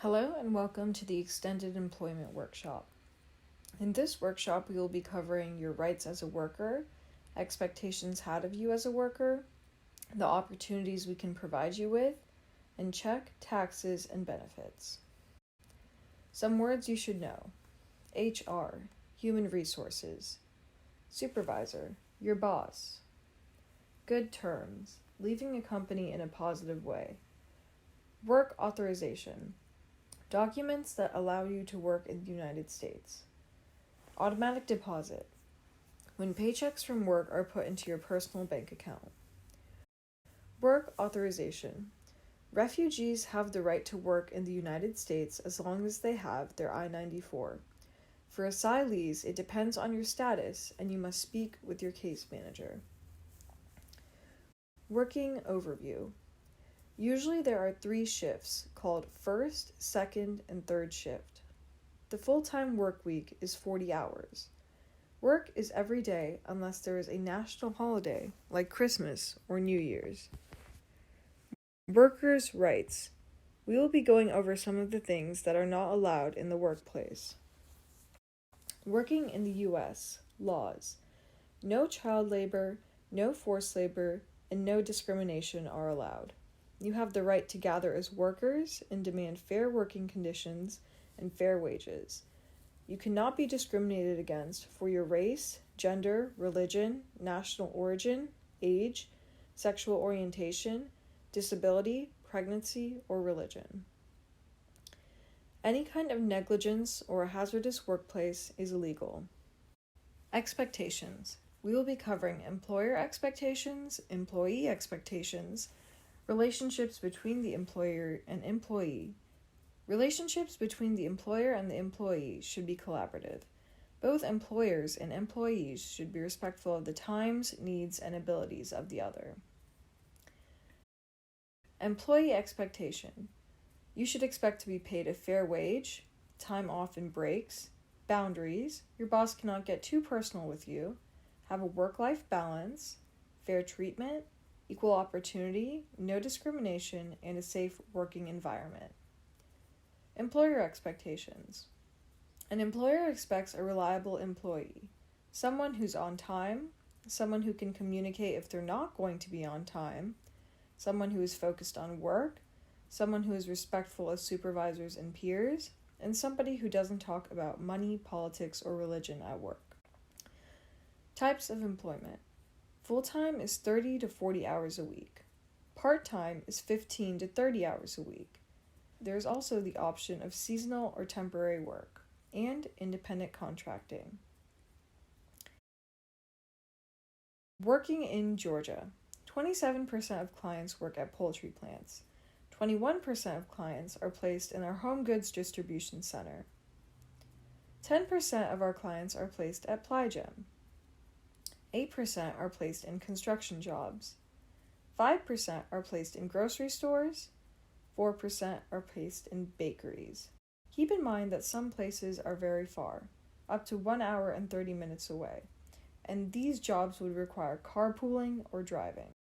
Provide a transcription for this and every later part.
Hello and welcome to the Extended Employment Workshop. In this workshop, we will be covering your rights as a worker, expectations had of you as a worker, the opportunities we can provide you with, and check, taxes, and benefits. Some words you should know. HR, human resources. Supervisor, your boss. Good terms, leaving a company in a positive way. Work authorization, documents that allow you to work in the United States. Automatic deposit, when paychecks from work are put into your personal bank account. Work authorization, refugees have the right to work in the United States as long as they have their I-94. For asylees, it depends on your status and you must speak with your case manager. Working overview. Usually there are 3 shifts called first, second, and third shift. The full-time work week is 40 hours. Work is every day unless there is a national holiday like Christmas or New Year's. Workers' rights. We will be going over some of the things that are not allowed in the workplace. Working in the U.S. Laws. No child labor, no forced labor, and no discrimination are allowed. You have the right to gather as workers and demand fair working conditions and fair wages. You cannot be discriminated against for your race, gender, religion, national origin, age, sexual orientation, disability, pregnancy, or religion. Any kind of negligence or a hazardous workplace is illegal. Expectations. We will be covering employer expectations, employee expectations, relationships between the employer and employee. Relationships between the employer and the employee should be collaborative. Both employers and employees should be respectful of the times, needs, and abilities of the other. Employee expectation. You should expect to be paid a fair wage, time off and breaks, boundaries, your boss cannot get too personal with you, have a work-life balance, fair treatment, equal opportunity, no discrimination, and a safe working environment. Employer expectations. An employer expects a reliable employee, someone who's on time, someone who can communicate if they're not going to be on time, someone who is focused on work, someone who is respectful of supervisors and peers, and somebody who doesn't talk about money, politics, or religion at work. Types of employment. Full-time is 30 to 40 hours a week. Part-time is 15 to 30 hours a week. There is also the option of seasonal or temporary work and independent contracting. Working in Georgia. 27% of clients work at poultry plants. 21% of clients are placed in our home goods distribution center. 10% of our clients are placed at Plygem. 8% are placed in construction jobs. 5% are placed in grocery stores. 4% are placed in bakeries. Keep in mind that some places are very far, up to 1 hour and 30 minutes away, and these jobs would require carpooling or driving.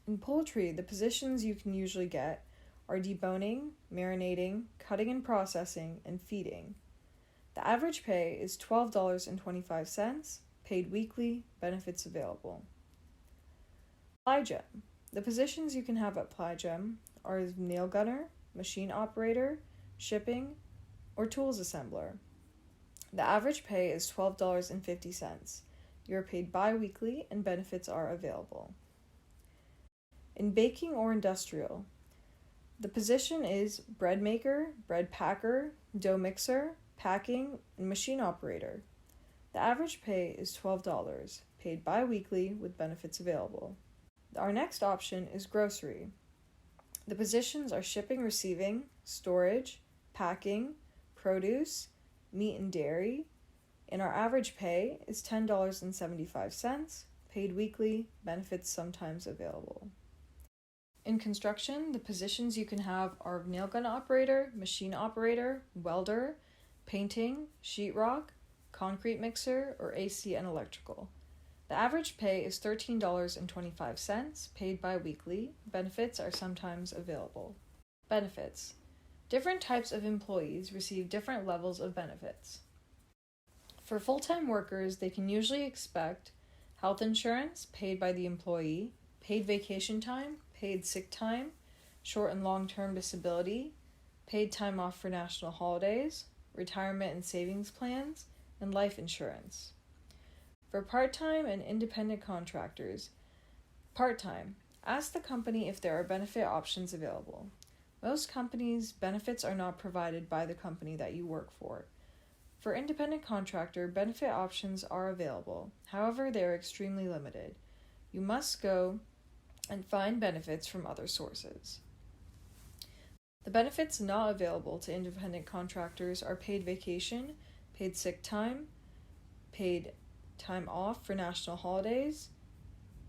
In poultry, the positions you can usually get are deboning, marinating, cutting and processing, and feeding. The average pay is $12.25, paid weekly, benefits available. Plygem. The positions you can have at Plygem are nail gunner, machine operator, shipping, or tools assembler. The average pay is $12.50. You are paid bi-weekly and benefits are available. In baking or industrial, the position is bread maker, bread packer, dough mixer, packing, and machine operator. The average pay is $12, paid bi-weekly with benefits available. Our next option is grocery. The positions are shipping, receiving, storage, packing, produce, meat and dairy, and our average pay is $10.75, paid weekly, benefits sometimes available. In construction, the positions you can have are nail gun operator, machine operator, welder, painting, sheetrock, concrete mixer, or AC and electrical. The average pay is $13.25, paid bi-weekly. Benefits are sometimes available. Benefits. Different types of employees receive different levels of benefits. For full-time workers, they can usually expect health insurance paid by the employee, paid vacation time, paid sick time, short and long-term disability, paid time off for national holidays, retirement and savings plans, and life insurance. For part-time and independent contractors, part-time, ask the company if there are benefit options available. Most companies' benefits are not provided by the company that you work for. For independent contractor, benefit options are available. However, they are extremely limited. You must go and find benefits from other sources. The benefits not available to independent contractors are paid vacation, paid sick time, paid time off for national holidays,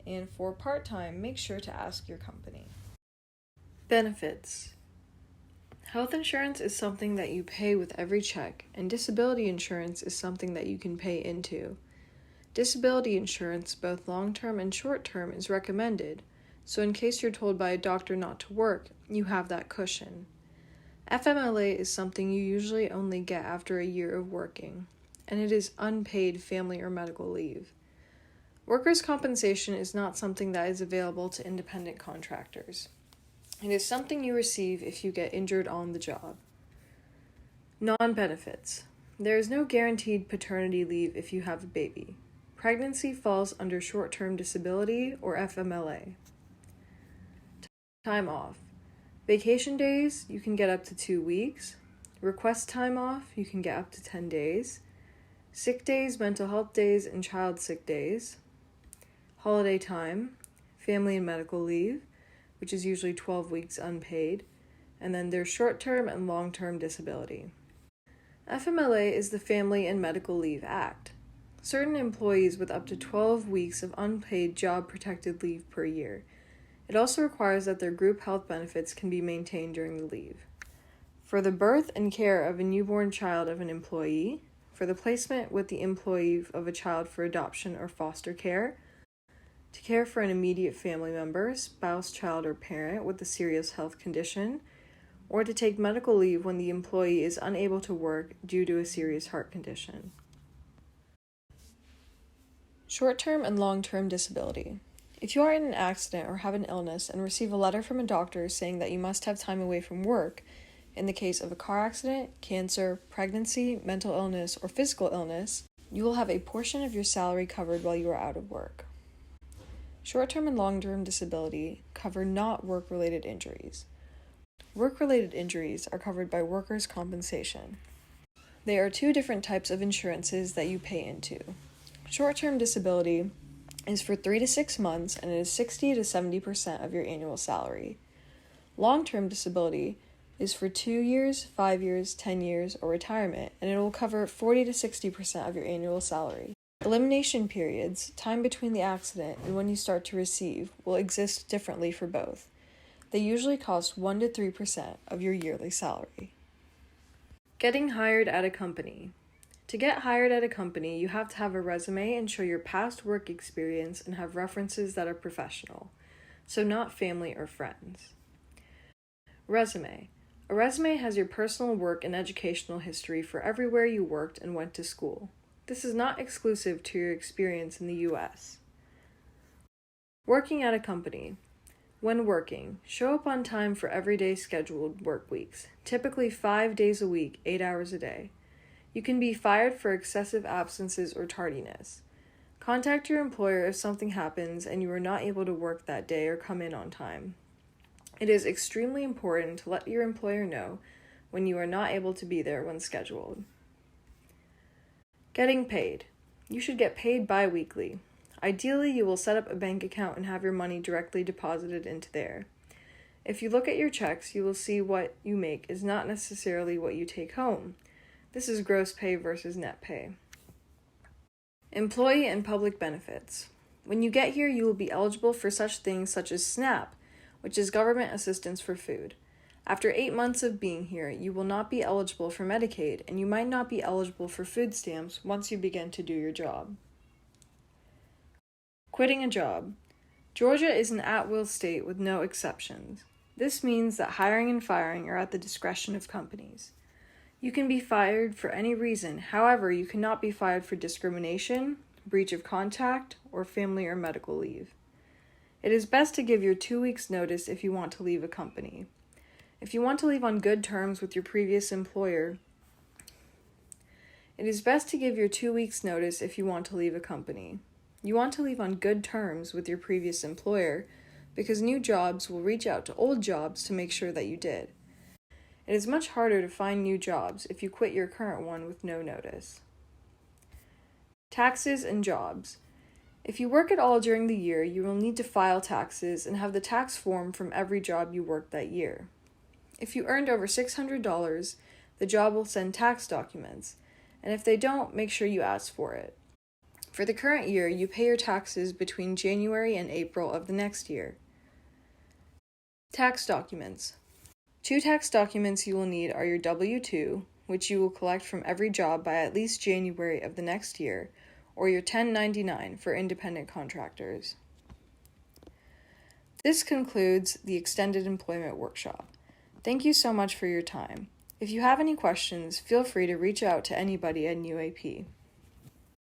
and for part-time, make sure to ask your company. Benefits. Health insurance is something that you pay with every check, and disability insurance is something that you can pay into. Disability insurance, both long-term and short-term, is recommended, so in case you're told by a doctor not to work, you have that cushion. FMLA is something you usually only get after a year of working, and it is unpaid family or medical leave. Workers' compensation is not something that is available to independent contractors. It is something you receive if you get injured on the job. Non-benefits. There is no guaranteed paternity leave if you have a baby. Pregnancy falls under short-term disability or FMLA. Time off. Vacation days, you can get up to 2 weeks. Request time off, you can get up to 10 days. Sick days, mental health days, and child sick days. Holiday time, family and medical leave, which is usually 12 weeks unpaid. And then there's short-term and long-term disability. FMLA is the Family and Medical Leave Act. Certain employees with up to 12 weeks of unpaid job-protected leave per year. It also requires that their group health benefits can be maintained during the leave. For the birth and care of a newborn child of an employee, for the placement with the employee of a child for adoption or foster care, to care for an immediate family member, spouse, child, or parent with a serious health condition, or to take medical leave when the employee is unable to work due to a serious heart condition. Short-term and long-term disability. If you are in an accident or have an illness and receive a letter from a doctor saying that you must have time away from work, in the case of a car accident, cancer, pregnancy, mental illness, or physical illness, you will have a portion of your salary covered while you are out of work. Short-term and long-term disability cover not work-related injuries. Work-related injuries are covered by workers' compensation. There are two different types of insurances that you pay into. Short-term disability is for 3 to 6 months and it is 60 to 70% of your annual salary. Long-term disability is for 2 years, 5 years, 10 years, or retirement, and it will cover 40 to 60% of your annual salary. Elimination periods, time between the accident and when you start to receive, will exist differently for both. They usually cost 1 to 3% of your yearly salary. Getting hired at a company. To get hired at a company, you have to have a resume and show your past work experience and have references that are professional, so not family or friends. Resume. A resume has your personal work and educational history for everywhere you worked and went to school. This is not exclusive to your experience in the U.S. Working at a company. When working, show up on time for everyday scheduled work weeks, typically 5 days a week, 8 hours a day. You can be fired for excessive absences or tardiness. Contact your employer if something happens and you are not able to work that day or come in on time. It is extremely important to let your employer know when you are not able to be there when scheduled. Getting paid. You should get paid bi-weekly. Ideally, you will set up a bank account and have your money directly deposited into there. If you look at your checks, you will see what you make is not necessarily what you take home. This is gross pay versus net pay. Employee and public benefits. When you get here, you will be eligible for such things such as SNAP, which is government assistance for food. After 8 months of being here, you will not be eligible for Medicaid, and you might not be eligible for food stamps once you begin to do your job. Quitting a job. Georgia is an at-will state with no exceptions. This means that hiring and firing are at the discretion of companies. You can be fired for any reason, however, you cannot be fired for discrimination, breach of contract, or family or medical leave. It is best to give your 2 weeks' notice if you want to leave a company. If you want to leave on good terms with your previous employer, it is best to give your 2 weeks' notice if you want to leave a company. You want to leave on good terms with your previous employer because new jobs will reach out to old jobs to make sure that you did. It is much harder to find new jobs if you quit your current one with no notice. Taxes and jobs. If you work at all during the year, you will need to file taxes and have the tax form from every job you worked that year. If you earned over $600, the job will send tax documents, and if they don't, make sure you ask for it. For the current year, you pay your taxes between January and April of the next year. Tax documents. 2 tax documents you will need are your W-2, which you will collect from every job by at least January of the next year, or your 1099 for independent contractors. This concludes the Extended Employment Workshop. Thank you so much for your time. If you have any questions, feel free to reach out to anybody at UAP.